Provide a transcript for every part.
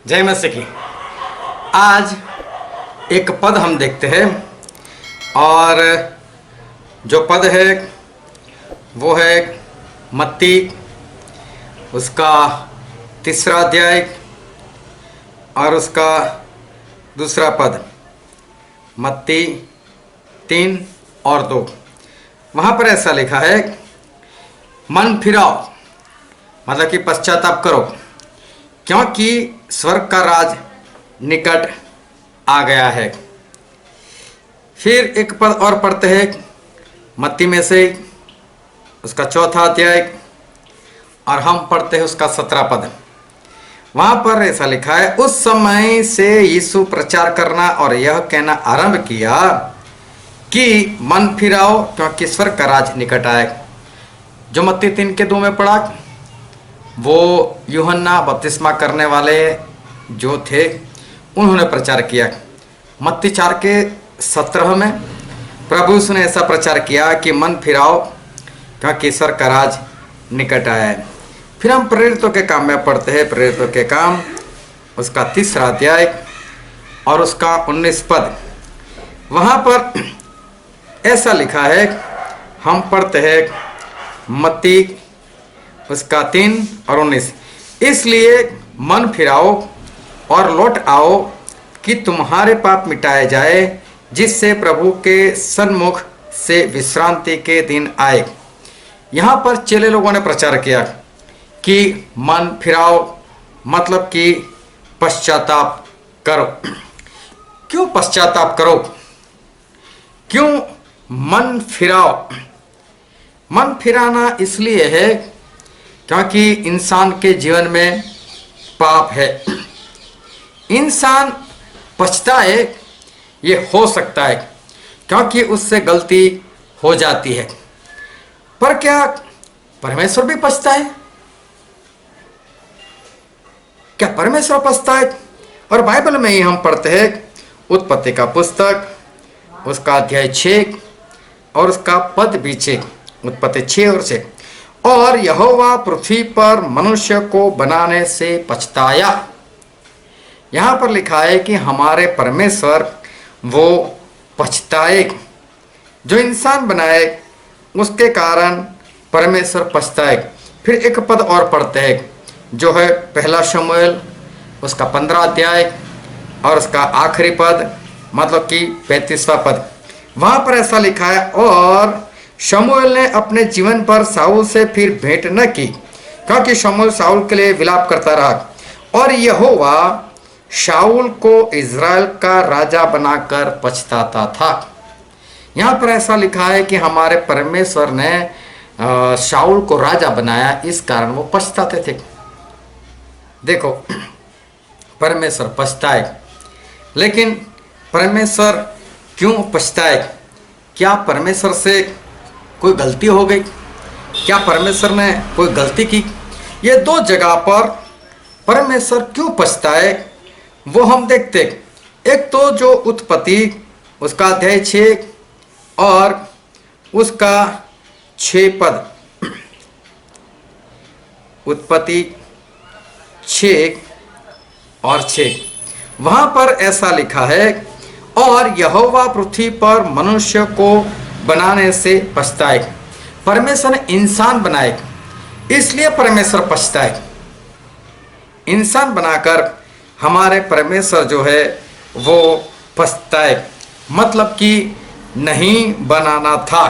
जय मसीह की। आज एक पद हम देखते हैं और जो पद है वो है मत्ती उसका 3रा अध्याय और उसका 2रा पद। मत्ती 3 और 2। वहाँ पर ऐसा लिखा है, मन फिराओ मतलब कि पश्चाताप करो, क्योंकि स्वर्ग का राज निकट आ गया है। फिर एक पद और पढ़ते हैं मत्ती में से उसका 4था अध्याय और हम पढ़ते हैं उसका 17 पद। वहाँ पर ऐसा लिखा है, उस समय से यीशु प्रचार करना और यह कहना आरंभ किया कि मन फिराओ क्योंकि स्वर्ग का राज निकट आए। जो मत्ती 3 के 2 में पढ़ा वो यूहन्ना बपतिस्मा करने वाले जो थे उन्होंने प्रचार किया। मत्ती 4 के 17 में प्रभु ने ऐसा प्रचार किया कि मन फिराओ क्योंकि स्वर्ग का राज निकट आया है। फिर हम प्रेरितों के काम में पढ़ते हैं, प्रेरितों के काम उसका 3रा अध्याय और उसका 19 पद। वहाँ पर ऐसा लिखा है, हम पढ़ते हैं मत्ती उसका 3 और 19। इसलिए मन फिराओ और लौट आओ कि तुम्हारे पाप मिटाए जाए, जिससे प्रभु के सन्मुख से विश्रांति के दिन आए। यहाँ पर चेले लोगों ने प्रचार किया कि मन फिराओ मतलब कि पश्चाताप करो। क्यों पश्चाताप करो? क्यों मन फिराओ? मन फिराना इसलिए है क्योंकि इंसान के जीवन में पाप है। इंसान पछताए ये हो सकता है क्योंकि उससे गलती हो जाती है, पर क्या परमेश्वर भी पछताए? क्या परमेश्वर पछताए? और बाइबल में ही हम पढ़ते हैं उत्पत्ति का पुस्तक उसका अध्याय 6 और उसका पद भी 6, उत्पत्ति 6 और 6। और यहोवा पृथ्वी पर मनुष्य को बनाने से पछताया। यहाँ पर लिखा है कि हमारे परमेश्वर वो पछताए, जो इंसान बनाए उसके कारण परमेश्वर पछताए। फिर एक पद और पढ़ते हैं जो है 1 शमूएल उसका 15 अध्याय और उसका आखिरी पद मतलब कि 35वां पद। वहाँ पर ऐसा लिखा है, और शमूएल ने अपने जीवन पर साउल से फिर भेंट न की, क्योंकि शमूएल साउल के लिए विलाप करता रहा और यहोवा शाऊल को इज़राइल का राजा बनाकर पछताता था। यहाँ पर ऐसा लिखा है कि हमारे परमेश्वर ने शाऊल को राजा बनाया, इस कारण वो पछताते थे। देखो, परमेश्वर पछताए, लेकिन परमेश्वर क्यों पछताए? क्या परमेश्वर से कोई गलती हो गई? क्या परमेश्वर ने कोई गलती की? ये 2 जगह पर परमेश्वर क्यों पछताए वो हम देखते। एक तो जो उत्पत्ति उसका अध्याय 6 और उसका 6 पद, उत्पत्ति 6 और 6, वहाँ पर ऐसा लिखा है, और यहोवा पृथ्वी पर मनुष्य को बनाने से पछताए। परमेश्वर ने इंसान बनाए इसलिए परमेश्वर पछताए। इंसान बनाकर हमारे परमेश्वर जो है वो पछताए, मतलब कि नहीं बनाना था।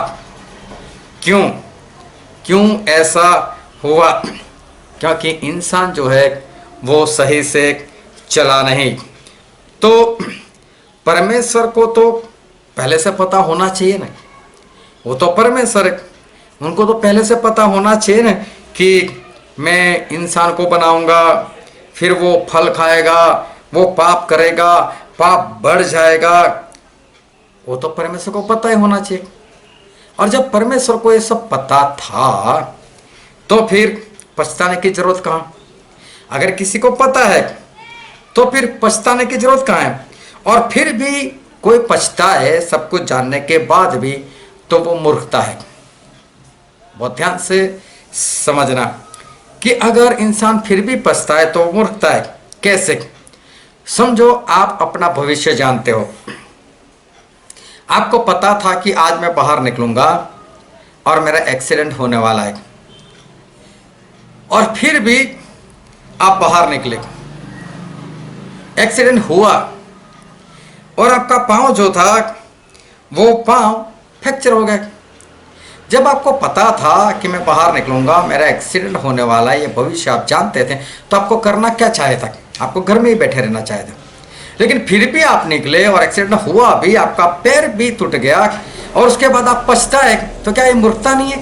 क्यों ऐसा हुआ? क्योंकि इंसान जो है वो सही से चला नहीं। तो परमेश्वर को तो पहले से पता होना चाहिए ना, वो तो परमेश्वर है, उनको तो पहले से पता होना चाहिए ना कि मैं इंसान को बनाऊंगा, फिर वो फल खाएगा, वो पाप करेगा, पाप बढ़ जाएगा, वो तो परमेश्वर को पता ही होना चाहिए। और जब परमेश्वर को ये सब पता था तो फिर पछताने की जरूरत कहाँ? अगर किसी को पता है तो फिर पछताने की जरूरत कहाँ है? और फिर भी कोई पछताए सब कुछ जानने के बाद भी, तो वो मूर्खता है। बहुत ध्यान से समझना कि अगर इंसान फिर भी पछताए तो मूर्खता है। कैसे? समझो आप अपना भविष्य जानते हो, आपको पता था कि आज मैं बाहर निकलूंगा और मेरा एक्सीडेंट होने वाला है, और फिर भी आप बाहर निकले, एक्सीडेंट हुआ और आपका पांव जो था वो पांव फ्रैक्चर हो गया। जब आपको पता था कि मैं बाहर निकलूंगा, मेरा एक्सीडेंट होने वाला है, ये भविष्य आप जानते थे, तो आपको करना क्या चाहे था? आपको घर में ही बैठे रहना चाहे था। लेकिन फिर भी आप निकले और एक्सीडेंट हुआ भी, आपका पैर भी टूट गया, और उसके बाद आप पछताए, तो क्या ये मूर्खता नहीं है?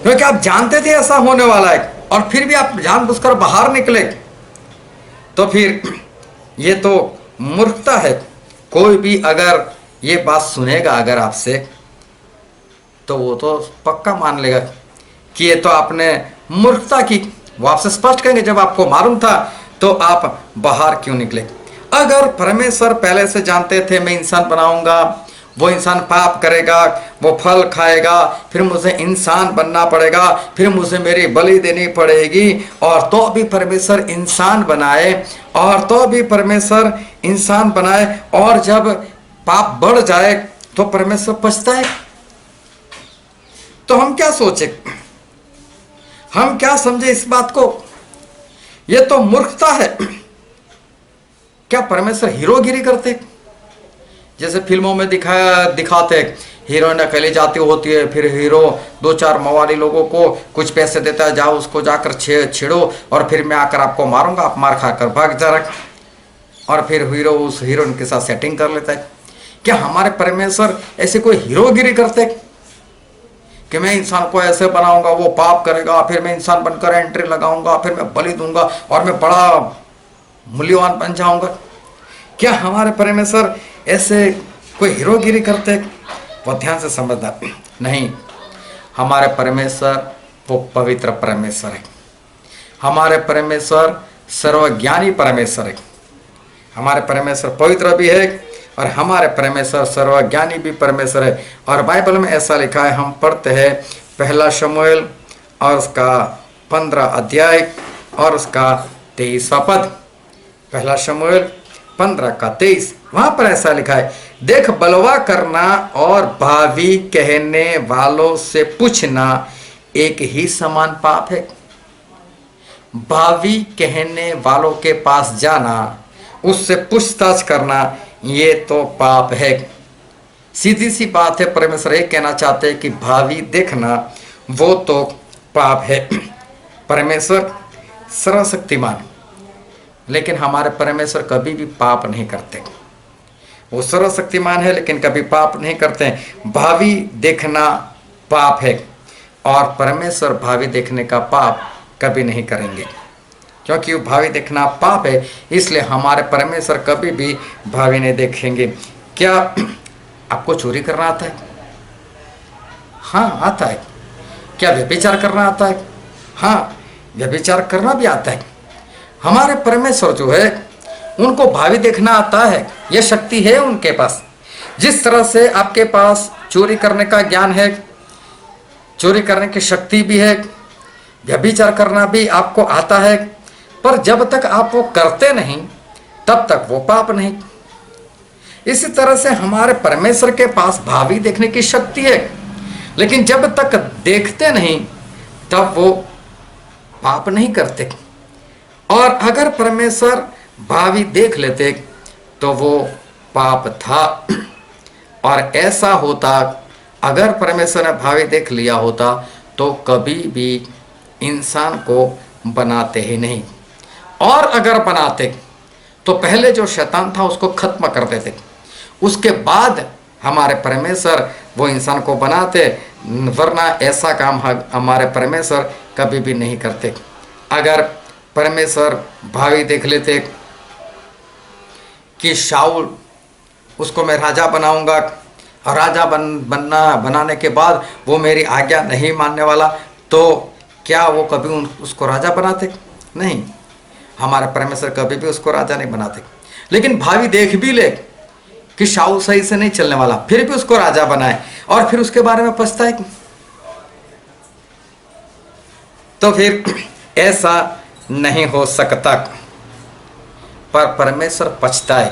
क्योंकि आप जानते थे ऐसा होने वाला है और फिर भी आप जानबूझकर बाहर निकले, तो फिर ये तो मूर्खता है। कोई भी अगर ये बात सुनेगा अगर आपसे, तो वो तो पक्का मान लेगा कि ये तो आपने मूर्खता की। वो आपसे स्पष्ट कहेंगे, जब आपको मालूम था तो आप बाहर क्यों निकले? अगर परमेश्वर पहले से जानते थे मैं इंसान बनाऊंगा, वो इंसान पाप करेगा, वो फल खाएगा, फिर मुझे इंसान बनना पड़ेगा, फिर मुझे मेरी बलि देनी पड़ेगी, और तो भी परमेश्वर इंसान बनाए, और तो भी परमेश्वर इंसान बनाए, और जब पाप बढ़ जाए तो परमेश्वर पछताए, तो हम क्या सोचे, हम क्या समझे इस बात को? ये तो मूर्खता है। क्या परमेश्वर हीरोगिरी करते? जैसे फिल्मों में दिखाते, हीरोइन अकेली जाती होती है, फिर हीरो दो चार मवाली लोगों को कुछ पैसे देता है, जाओ उसको जाकर छेड़ो, और फिर मैं आकर आपको मारूंगा, आप मार खाकर भाग जा रहे, और फिर हीरो उस हीरोइन के साथ सेटिंग कर लेता है। क्या हमारे परमेश्वर ऐसे कोई हीरोगिरी करते कि मैं इंसान को ऐसे बनाऊंगा, वो पाप करेगा, फिर मैं इंसान बनकर एंट्री लगाऊंगा, फिर मैं बलि दूंगा और मैं बड़ा मूल्यवान बन जाऊंगा? क्या हमारे परमेश्वर ऐसे कोई हीरोगिरी करते? वो ध्यान से समझना। नहीं, हमारे परमेश्वर वो पवित्र परमेश्वर है, हमारे परमेश्वर सर्वज्ञानी परमेश्वर है, हमारे परमेश्वर पवित्र भी है और हमारे परमेश्वर सर्वज्ञानी भी परमेश्वर है। और बाइबल में ऐसा लिखा है, हम पढ़ते हैं पहला शमूएल और उसका 15 अध्याय और उसका 23वां पद। पहला शमूएल 15 का 23, वहां पर ऐसा लिखा है, देख बलवा करना और भावी कहने वालों से पूछना एक ही समान पाप है। भावी कहने वालों के पास जाना, उससे पूछताछ करना, ये तो पाप है। सीधी सी बात है, परमेश्वर ये कहना चाहते हैं कि भावी देखना वो तो पाप है। परमेश्वर सर्वशक्तिमान, लेकिन हमारे परमेश्वर कभी भी पाप नहीं करते। वो सर्वशक्तिमान है लेकिन कभी पाप नहीं करते हैं। भावी देखना पाप है और परमेश्वर भावी देखने का पाप कभी नहीं करेंगे, क्योंकि वो भावी देखना पाप है, इसलिए हमारे परमेश्वर कभी भी भावी नहीं देखेंगे। क्या आपको चोरी करना आता है? हाँ, आता है। क्या व्यभिचार करना आता है? हाँ, व्यभिचार करना भी आता है। हमारे परमेश्वर जो है उनको भावी देखना आता है, यह शक्ति है उनके पास। जिस तरह से आपके पास चोरी करने का ज्ञान है, चोरी करने की शक्ति भी है, व्यभिचार करना भी आपको आता है, पर जब तक आप वो करते नहीं तब तक वो पाप नहीं। इसी तरह से हमारे परमेश्वर के पास भावी देखने की शक्ति है, लेकिन जब तक देखते नहीं तब वो पाप नहीं करते। और अगर परमेश्वर भावी देख लेते तो वो पाप था। और ऐसा होता, अगर परमेश्वर ने भावी देख लिया होता तो कभी भी इंसान को बनाते ही नहीं, और अगर बनाते तो पहले जो शैतान था उसको खत्म कर देते, उसके बाद हमारे परमेश्वर वो इंसान को बनाते, वरना ऐसा काम हमारे परमेश्वर कभी भी नहीं करते। अगर परमेश्वर भावी देख लेते कि शाऊल उसको मैं राजा बनाऊंगा, और राजा बनाने के बाद वो मेरी आज्ञा नहीं मानने वाला, तो क्या वो कभी उसको राजा बनाते? नहीं, हमारे परमेश्वर कभी भी उसको राजा नहीं बनाते। लेकिन भावी देख भी ले कि शाऊल सही से नहीं चलने वाला, फिर भी उसको राजा बनाए और फिर उसके बारे में पछताए, तो फिर ऐसा नहीं हो सकता। पर परमेश्वर पछताए।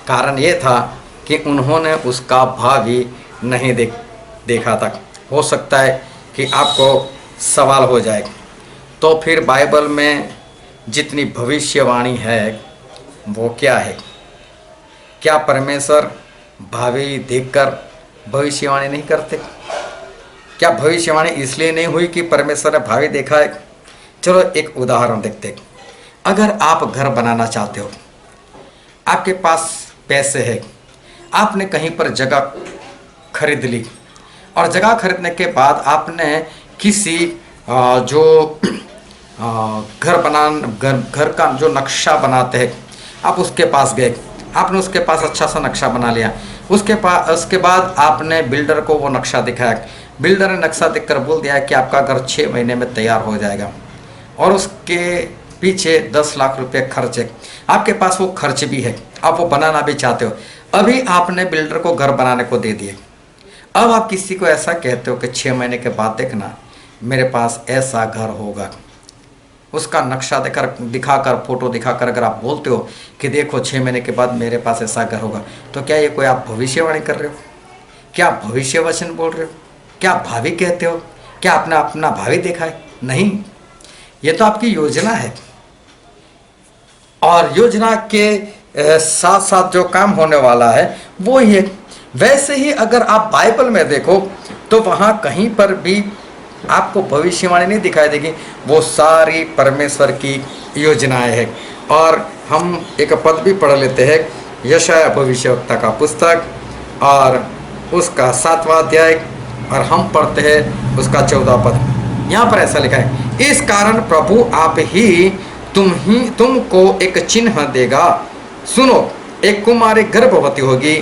कारण ये था कि उन्होंने उसका भावी नहीं देखा था। हो सकता है कि आपको सवाल हो जाए, तो फिर बाइबल में जितनी भविष्यवाणी है वो क्या है? क्या परमेश्वर भावी देखकर भविष्यवाणी नहीं करते? क्या भविष्यवाणी इसलिए नहीं हुई कि परमेश्वर ने भावी देखा है? चलो एक उदाहरण देखते हैं। अगर आप घर बनाना चाहते हो, आपके पास पैसे है, आपने कहीं पर जगह खरीद ली और जगह खरीदने के बाद आपने किसी जो घर का जो नक्शा बनाते हैं, आप उसके पास गए, आपने उसके पास अच्छा सा नक्शा बना लिया। उसके बाद आपने बिल्डर को वो नक्शा दिखाया। बिल्डर ने नक्शा देखकर बोल दिया कि आपका घर 6 महीने में तैयार हो जाएगा और उसके पीछे 10 लाख रुपए खर्च है। आपके पास वो खर्च भी है, आप वो बनाना भी चाहते हो। अभी आपने बिल्डर को घर बनाने को दे दिए। अब आप किसी को ऐसा कहते हो कि 6 महीने के बाद देखना मेरे पास ऐसा घर होगा। उसका नक्शा दिखाकर फोटो दिखाकर अगर आप बोलते हो कि देखो 6 महीने के बाद मेरे पास ऐसा घर होगा, तो क्या ये कोई आप भविष्यवाणी कर रहे हो? क्या आप भविष्य वचन बोल रहे हो? क्या आप भावी कहते हो? क्या आपने अपना भावी देखा है? नहीं, ये तो आपकी योजना है। और योजना के साथ साथ जो काम होने वाला है वो ही है। वैसे ही अगर आप बाइबल में देखो तो वहाँ कहीं पर भी आपको भविष्यवाणी नहीं दिखाई देगी, वो सारी परमेश्वर की योजनाएं हैं। और हम एक पद भी पढ़ लेते हैं, यशायाह भविष्यवक्ता का पुस्तक और उसका 7वां अध्याय, और हम पढ़ते हैं उसका 14 पद। यहाँ पर ऐसा लिखा है, इस कारण प्रभु आप ही तुमको एक चिन्ह देगा। सुनो, एक कुमारी गर्भवती होगी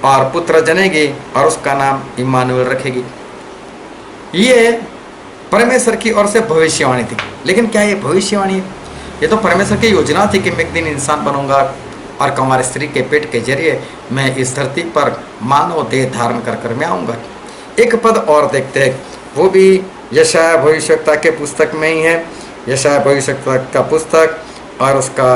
और पुत्र जनेगी और उसका नाम इम्मानुएल रखेगी। ये परमेश्वर की ओर से भविष्यवाणी थी। लेकिन क्या ये भविष्यवाणी है? ये तो परमेश्वर की योजना थी कि मैं एक दिन इंसान बनूंगा और कुमारी स्त्री के पेट के जरिए मैं इस धरती पर मानव देह धारण कर मैं आऊँगा। एक पद और देखते हैं, वो भी यशायाह भविष्यवक्ता के पुस्तक में ही है। यशायाह भविष्यवक्ता का पुस्तक और उसका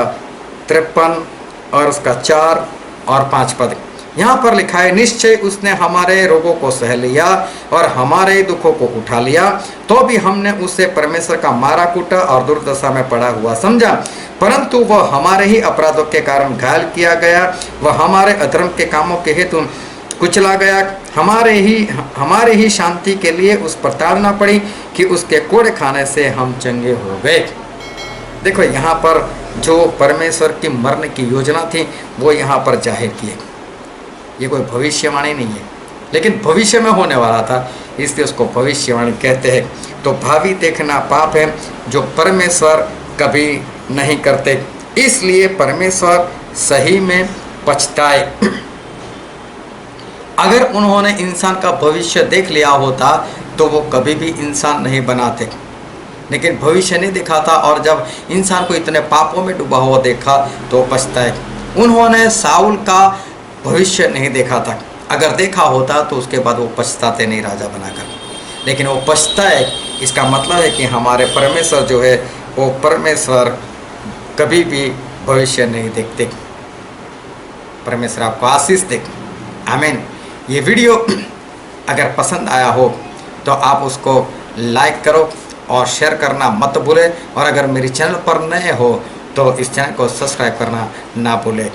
53 और उसका 4 और 5 पद। यहाँ पर लिखा है, निश्चय उसने हमारे रोगों को सह लिया और हमारे दुखों को उठा लिया, तो भी हमने उसे परमेश्वर का मारा कूटा और दुर्दशा में पड़ा हुआ समझा। परंतु वह हमारे ही अपराधों के कारण घायल किया गया, वह हमारे अधर्म के कामों के हेतु कुचला गया। हमारे ही शांति के लिए उस पर ताड़ना पड़ी कि उसके कोड़े खाने से हम चंगे हो गए। देखो, यहाँ पर जो परमेश्वर की मरने की योजना थी वो यहाँ पर जाहिर की है। ये कोई भविष्यवाणी नहीं है, लेकिन भविष्य में होने वाला था, इसलिए उसको भविष्यवाणी कहते हैं। तो भावी देखना पाप है, जो परमेश्वर कभी नहीं करते, इसलिए परमेश्वर सही में पछताए। अगर उन्होंने इंसान का भविष्य देख लिया होता तो वो कभी भी इंसान नहीं बनाते, लेकिन भविष्य नहीं देखा था और जब इंसान को इतने पापों में डूबा हुआ देखा तो पछताए। उन्होंने साउल का भविष्य नहीं देखा था, अगर देखा होता तो उसके बाद वो पछताते नहीं राजा बनाकर, लेकिन वो पछताए। इसका मतलब है कि हमारे परमेश्वर जो है वो परमेश्वर कभी भी भविष्य नहीं देखते। परमेश्वर आपको आशीष दे, आमीन। ये वीडियो अगर पसंद आया हो तो आप उसको लाइक करो और शेयर करना मत भूलें, और अगर मेरे चैनल पर नए हो तो इस चैनल को सब्सक्राइब करना ना भूलें।